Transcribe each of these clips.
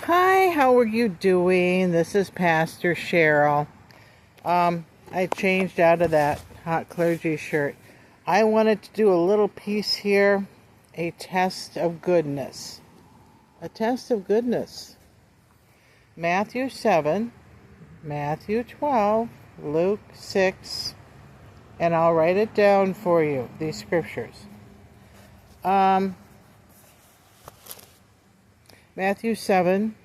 Hi, how are you doing? This is Pastor Cheryl. I changed out of that hot clergy shirt. I wanted to do a little piece here, a test of goodness. A test of goodness. Matthew 7, Matthew 12, Luke 6, and I'll write it down for you, these scriptures. Matthew 7,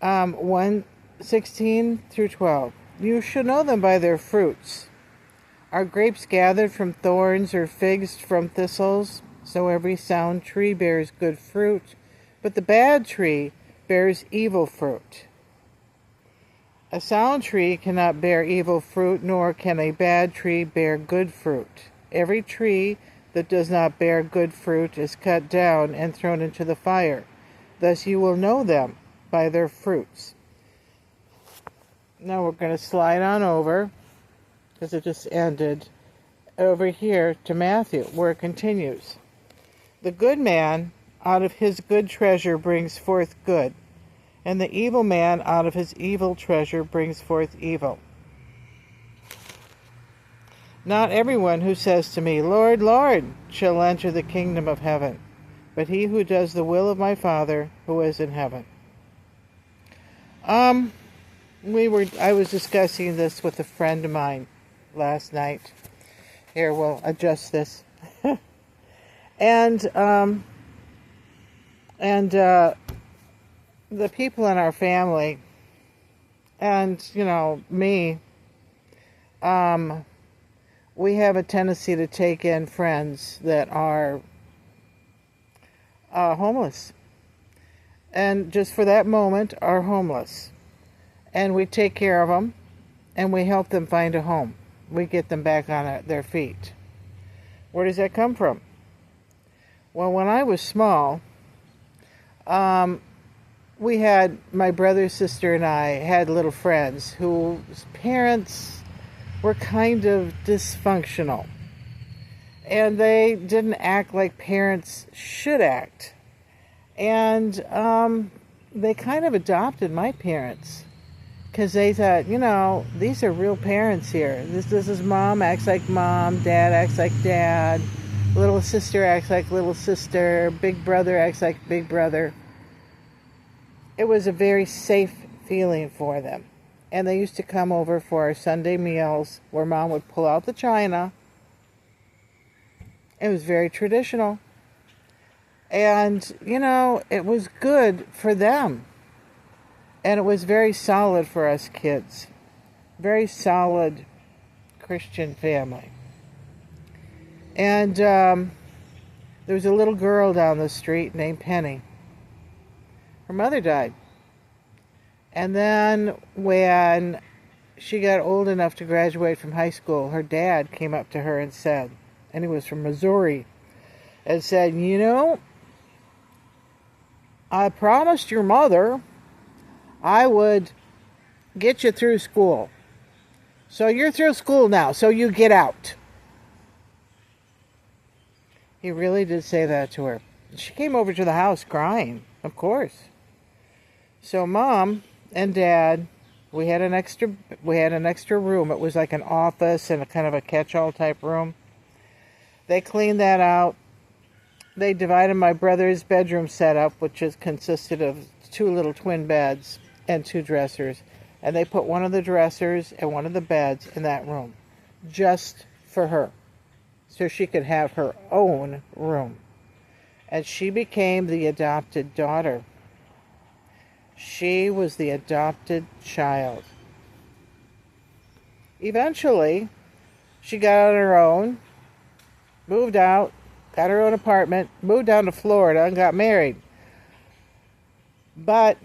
1:16 through 12. You shall know them by their fruits. Are grapes gathered from thorns or figs from thistles? So every sound tree bears good fruit, but the bad tree bears evil fruit. A sound tree cannot bear evil fruit, nor can a bad tree bear good fruit. Every tree that does not bear good fruit is cut down and thrown into the fire. Thus you will know them by their fruits. Now we're going to slide on over, because it just ended, over here to Matthew, where it continues. The good man out of his good treasure brings forth good, and the evil man out of his evil treasure brings forth evil. Not everyone who says to me, Lord, Lord, shall enter the kingdom of heaven, but he who does the will of my Father who is in heaven. I was discussing this with a friend of mine last night. Here, we'll adjust this. and the people in our family, and, me, we have a tendency to take in friends that are homeless, and just for that moment are homeless, and we take care of them and we help them find a home. We get them back on their feet. Where does that come from? Well, when I was small, we had, my brother, sister, and I had little friends whose parents were kind of dysfunctional. And they didn't act like parents should act. And they kind of adopted my parents, because they thought, these are real parents here. This is mom acts like mom, dad acts like dad, little sister acts like little sister, big brother acts like big brother. It was a very safe feeling for them. And they used to come over for our Sunday meals, where mom would pull out the china. It was very traditional. And, it was good for them. And it was very solid for us kids. Very solid Christian family. And there was a little girl down the street named Penny. Her mother died. And then when she got old enough to graduate from high school, her dad came up to her and said, and he was from Missouri, and said, I promised your mother I would get you through school. So you're through school now, so you get out. He really did say that to her. She came over to the house crying, of course. So mom and dad, we had an extra room. It was like an office and a kind of a catch-all type room. They cleaned that out. They divided my brother's bedroom setup, which consisted of 2 little twin beds and 2 dressers. And they put one of the dressers and one of the beds in that room, just for her, so she could have her own room. And she became the adopted daughter. She was the adopted child. Eventually, she got on her own, moved out, got her own apartment, moved down to Florida, and got married. But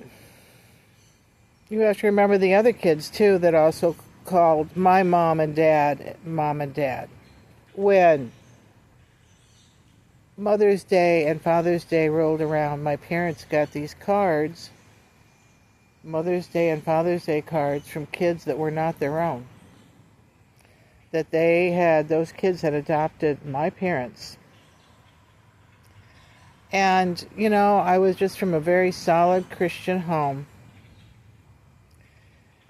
you have to remember the other kids, too, that also called my mom and dad. When Mother's Day and Father's Day rolled around, my parents got these cards, Mother's Day and Father's Day cards, from kids that were not their own. Those kids had adopted my parents. And, I was just from a very solid Christian home.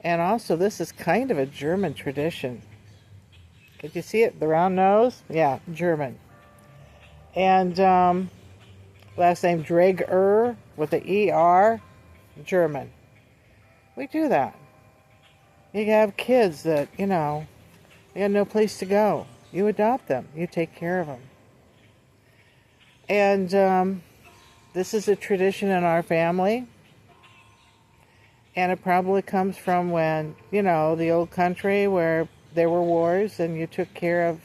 And also, this is kind of a German tradition. Could you see it? The round nose? Yeah, German. And last name Draeger with the E-R, German. We do that. You have kids that, they have no place to go. You adopt them. You take care of them. And this is a tradition in our family. And it probably comes from when, the old country where there were wars and you took care of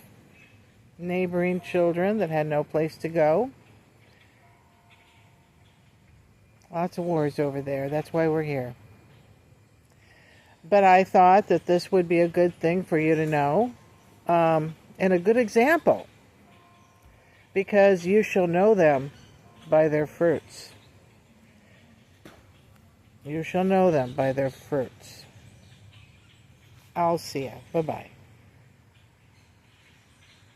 neighboring children that had no place to go. Lots of wars over there. That's why we're here. But I thought that this would be a good thing for you to know, and a good example, because you shall know them by their fruits. You shall know them by their fruits. I'll see you. Bye-bye.